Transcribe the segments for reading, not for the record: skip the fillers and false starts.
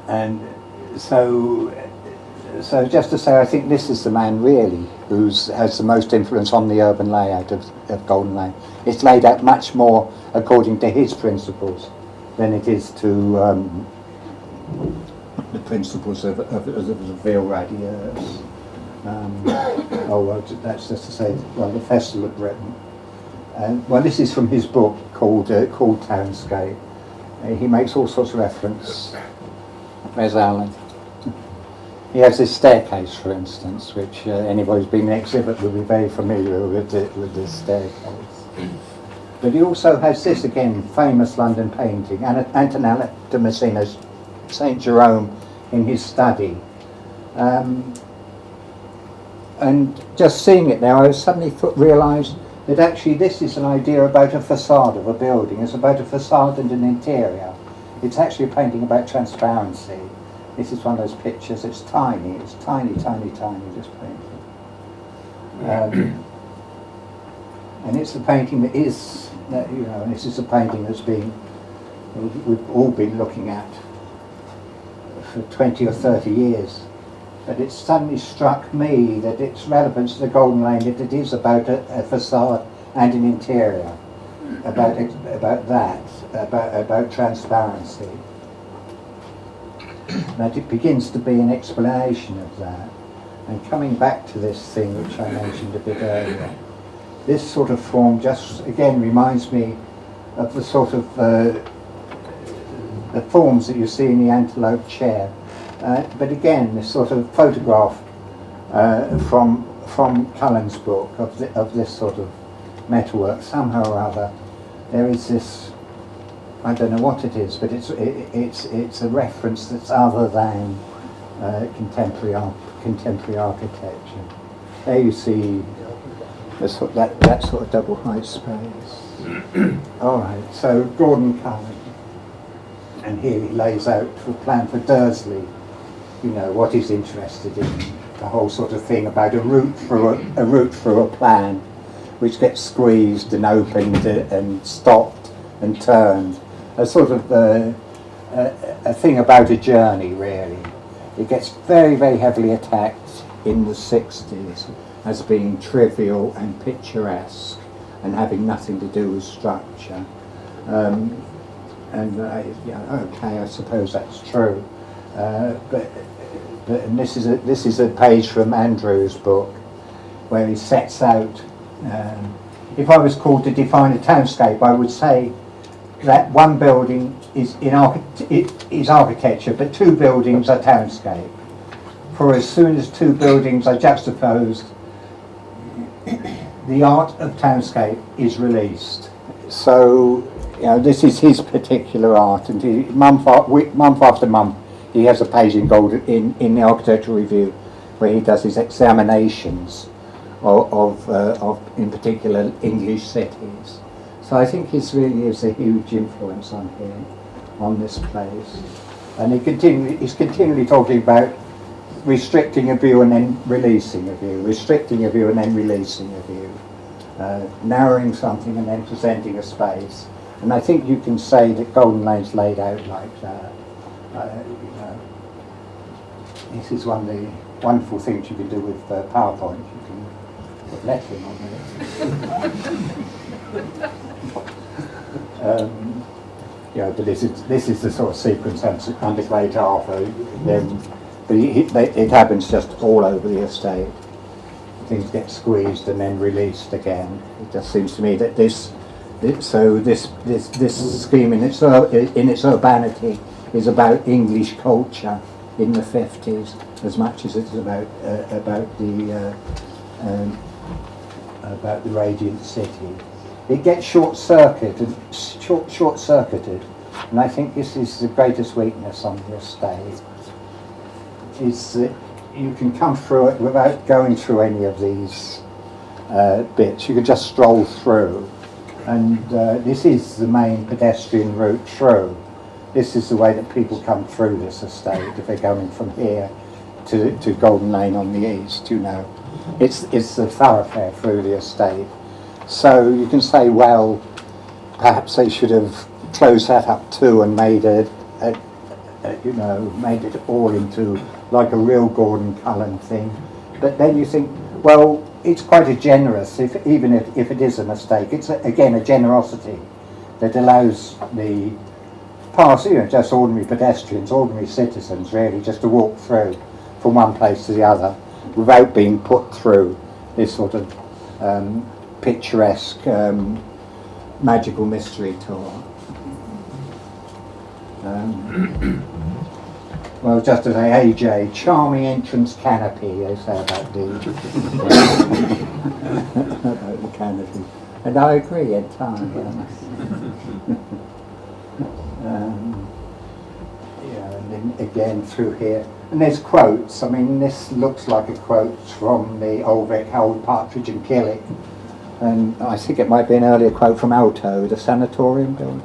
And so just to say, I think this is the man really who has the most influence on the urban layout of Golden Lane. It's laid out much more according to his principles than it is to the principles of the Ville Radieuse. That's just to say, well, the Festival of Britain. Well, this is from his book called Townscape. He makes all sorts of reference. Where's Alan? He has this staircase, for instance, which anybody who's been in the exhibit will be very familiar with this staircase. But he also has this, again, famous London painting, Antonella de Messina's St. Jerome in his study. And just seeing it now, I suddenly realised that actually this is an idea about a facade of a building. It's about a facade and an interior. It's actually a painting about transparency. This is one of those pictures. It's tiny, this painting. And it's a painting that is, this is a painting that's we've all been looking at for 20 or 30 years. But it suddenly struck me that its relevance to the Golden Lane, that it is about a facade and an interior, about transparency. That it begins to be an explanation of that. And coming back to this thing which I mentioned a bit earlier, this sort of form just again reminds me of the sort of the forms that you see in the Antelope Chair. But again, this sort of photograph from Cullen's book of this sort of metalwork, somehow or other, there is this, I don't know what it is, but it's a reference that's other than contemporary architecture. There you see that sort of double height space. All right, so Gordon Cullen, and here he lays out a plan for Dursley. What he's interested in, the whole sort of thing about a route through a plan, which gets squeezed and opened and stopped and turned. A sort of a thing about a journey, really. It gets very, very heavily attacked in the 60s as being trivial and picturesque and having nothing to do with structure. Okay, I suppose that's true. But this is a page from Andrew's book where he sets out. If I was called to define a townscape, I would say that one building is architecture, but two buildings are townscape. For as soon as two buildings are juxtaposed, the art of townscape is released. So, this is his particular art, and month after month, he has a page in the Architectural Review where he does his examinations of in particular English cities. So I think this really is a huge influence on him, on this place. And he's continually talking about restricting a view and then releasing a view, restricting a view and then releasing a view, narrowing something and then presenting a space. And I think you can say that Golden Lane's laid out like that. This is one of the wonderful things you can do with PowerPoint. You can put lettering on there. But this is the sort of sequence under Great Arthur. It happens just all over the estate. Things get squeezed and then released again. It just seems to me that this scheme in its urbanity is about English culture in the 50s as much as it's about the radiant city. It gets short-circuited, and I think this is the greatest weakness on the estate, is that you can come through it without going through any of these bits. You can just stroll through, and this is the main pedestrian route through. This is the way that people come through this estate if they're going from here to Golden Lane on the east. It's the thoroughfare through the estate. So you can say, well, perhaps they should have closed that up too and made it, you know, made it all into like a real Gordon Cullen thing. But then you think, well, it's quite a generous, even if it is a mistake, it's again a generosity that allows the you know, just ordinary pedestrians, ordinary citizens really, just to walk through from one place to the other without being put through this sort of picturesque magical mystery tour. Well, just to say, AJ, charming entrance canopy, they say about the, about the canopy. And I agree entirely. Yeah, and then again through here. And there's quotes. I mean, this looks like a quote from the old Vic, Harold Partridge and Killick. And I think it might be an earlier quote from Alto, the sanatorium building.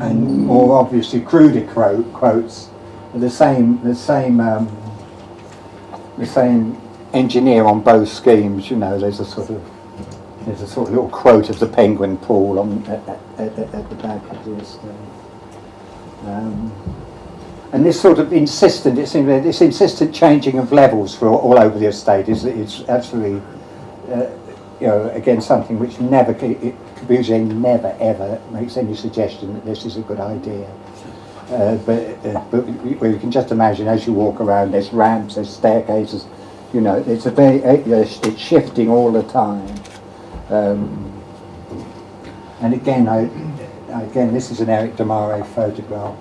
And more obviously cruder quotes, the same engineer on both schemes. You know, there's a sort of little quote of the penguin pool on at the back of this. And this sort of insistent, it seems, this insistent changing of levels for all over the estate is absolutely, you know, again something which never, Corbusier never ever makes any suggestion that this is a good idea. But you can just imagine as you walk around, there's ramps, there's staircases, you know, it's a very, it's shifting all the time. And again, this is an Eric Demare photograph.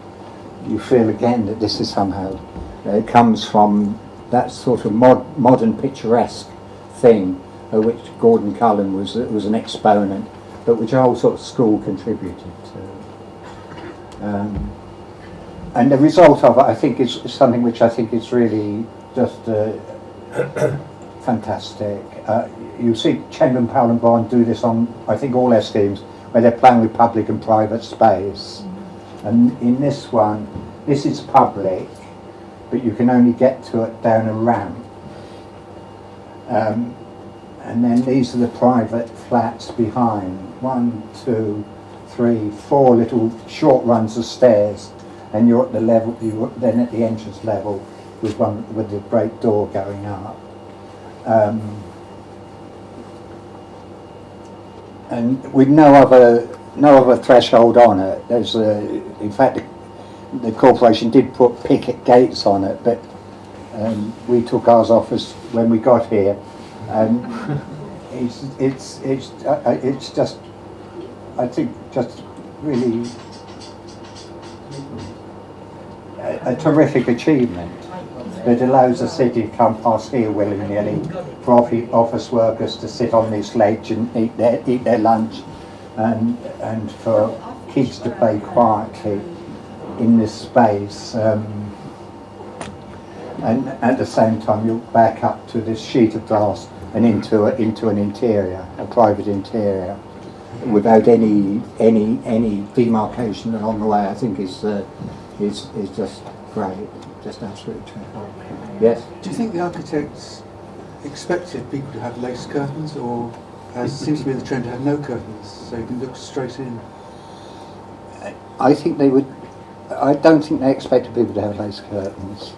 You feel again that this is somehow, it comes from that sort of modern picturesque thing, which Gordon Cullen was an exponent, but which our whole sort of school contributed to. And the result of it, I think, is something which I think is really just fantastic. You see Chamberlain, Powell and Bond do this on, I think, all their schemes, where they're playing with public and private space. And in this one, this is public, but you can only get to it down a ramp. And then these are the private flats behind. 1, 2, 3, 4 little short runs of stairs, and you're at the level. You're then at the entrance level with the great door going up. And with no other threshold on it. There's in fact the corporation did put picket gates on it, but we took ours off as when we got here. It's just, I think, just really a terrific achievement that allows the city to come past here willy-nilly for office workers to sit on this ledge and eat their lunch, and for kids to play quietly in this space. And at the same time, you'll back up to this sheet of glass and into an interior, a private interior, without any demarcation along the way. I think is just great, just absolutely terrific. Yes. Do you think the architects expected people to have lace curtains, or as seems to be the trend, to have no curtains, so you can look straight in? I think they would. I don't think they expected people to have lace curtains.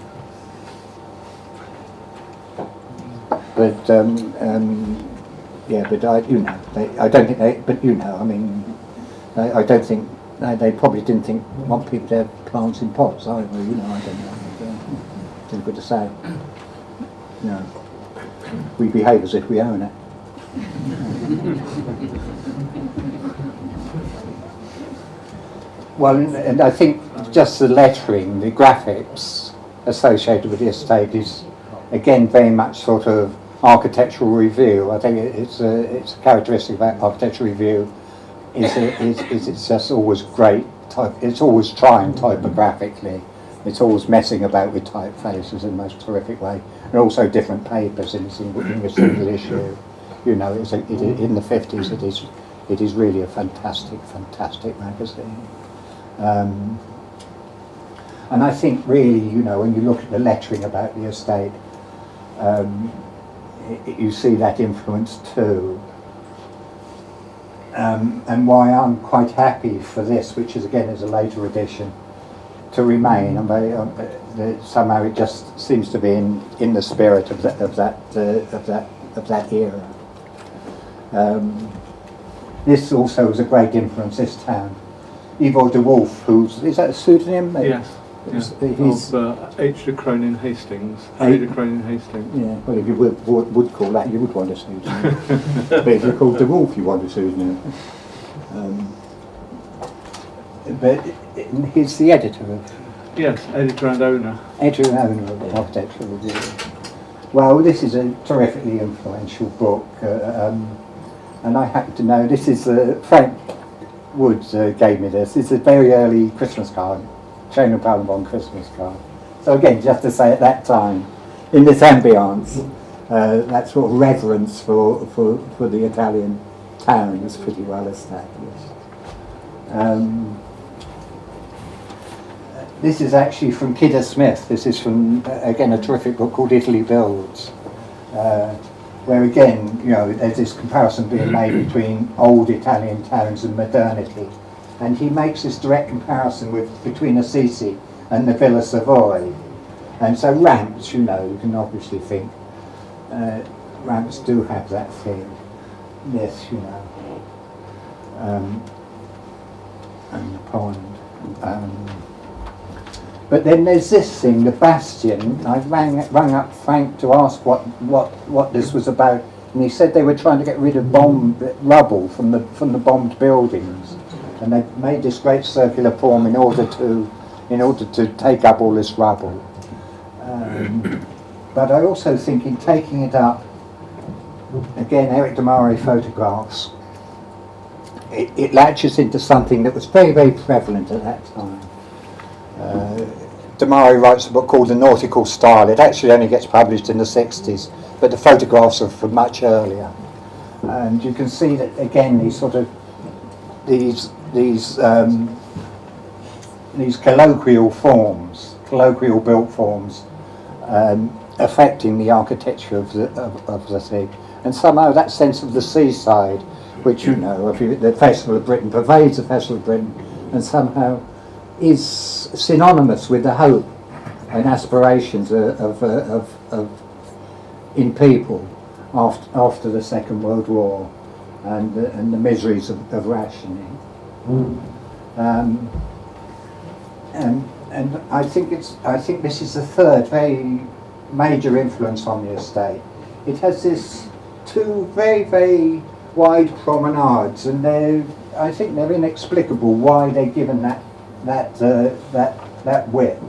But yeah, but I don't think they. But I mean, I don't think they probably didn't want people to have plants in pots either. I don't know. It's difficult to say. We behave as if we own it. Well, and I think just the lettering, the graphics associated with the estate is, again, very much sort of architectural review. I think it's a characteristic of architectural review is it's just always great. It's always trying typographically. It's always messing about with typefaces in the most terrific way, and also different papers in a single issue. In the 50s, it is really a fantastic magazine. And I think really, when you look at the lettering about the estate, you see that influence too. and why I'm quite happy for this, which is again is a later edition, to remain. And somehow it just seems to be in the spirit of that era. This also was a great influence. This town, Ivo de Wolf, is that a pseudonym? Yes. He's Of H. de Cronin Hastings. Harry de Cronin Hastings. yeah. Well, if you would call that, you would want a pseudonym. But if you're called de Wolf, you want a pseudonym. But he's the editor of. Yes, editor and owner. Editor and owner of the Architectural Review. Well, this is a terrifically influential book, and I happen to know this is Frank Wood gave me this. It's a very early Christmas card, Chain of Palambon Christmas card. So again, just to say at that time, in this ambience, that sort of reverence for the Italian town was pretty well established. This is actually from Kidder Smith. This is from, again, a terrific book called Italy Builds, where again, you know, there's this comparison being made between old Italian towns and modernity. And he makes this direct comparison between Assisi and the Villa Savoy. And so ramps, you know, you can obviously think, ramps do have that thing. This, you know, and the pond. But then there's this thing, the bastion. I rang up Frank to ask what this was about, and he said they were trying to get rid of rubble from the bombed buildings, and they made this great circular form in order to take up all this rubble. But I also think in taking it up, again, Eric de Mare photographs, it latches into something that was very, very prevalent at that time. De Mare writes a book called The Nautical Style. It actually only gets published in the 60s, but the photographs are from much earlier. And you can see that again, these colloquial forms, colloquial built forms, affecting the architecture of the thing. And somehow that sense of the seaside, which you know, the Festival of Britain pervades the Festival of Britain, and somehow is synonymous with the hope and aspirations in people after the Second World War and the miseries of rationing. And I think this is the third very major influence on the estate. It has this two very, very wide promenades, and I think they're inexplicable why they're given that width.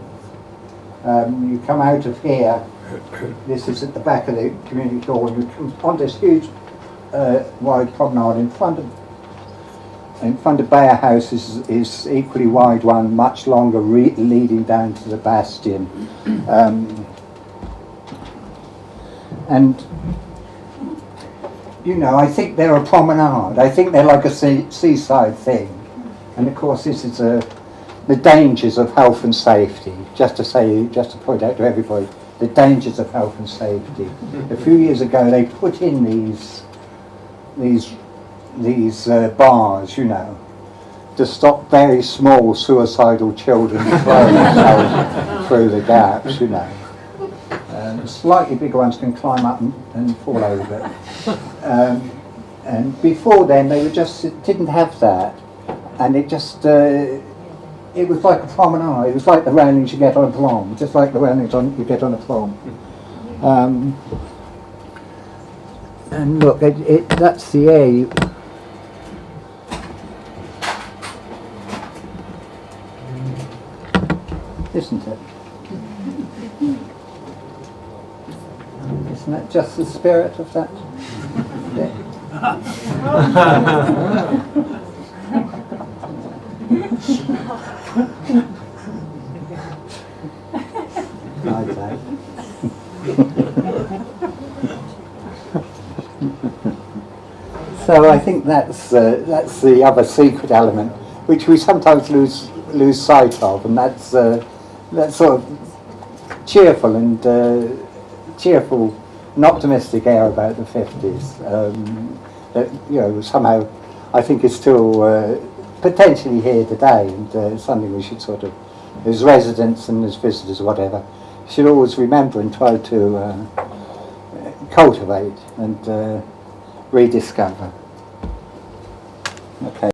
You come out of here, this is at the back of the community hall, and you come on this huge wide promenade in front of Bayer House is equally wide one, much longer, leading down to the bastion. And you know, I think they're a promenade. I think they're like a seaside thing. And of course, this is the dangers of health and safety. Just to point out to everybody, the dangers of health and safety. A few years ago, they put in these bars, you know, to stop very small suicidal children throwing themselves through the gaps, you know. Slightly bigger ones can climb up and fall over. And before then, they didn't have that, and it just it was like a promenade. It was like the railings you get on a prom, just like the railings you get on a prom. And look, that's the air. Isn't it? Isn't that just the spirit of that? Yeah. So I think that's the other secret element, which we sometimes lose sight of, and that's that sort of cheerful and optimistic air about the 50s. That, you know, somehow I think is still potentially here today, and something we should sort of, as residents and as visitors, whatever, should always remember and try to cultivate and rediscover. Okay.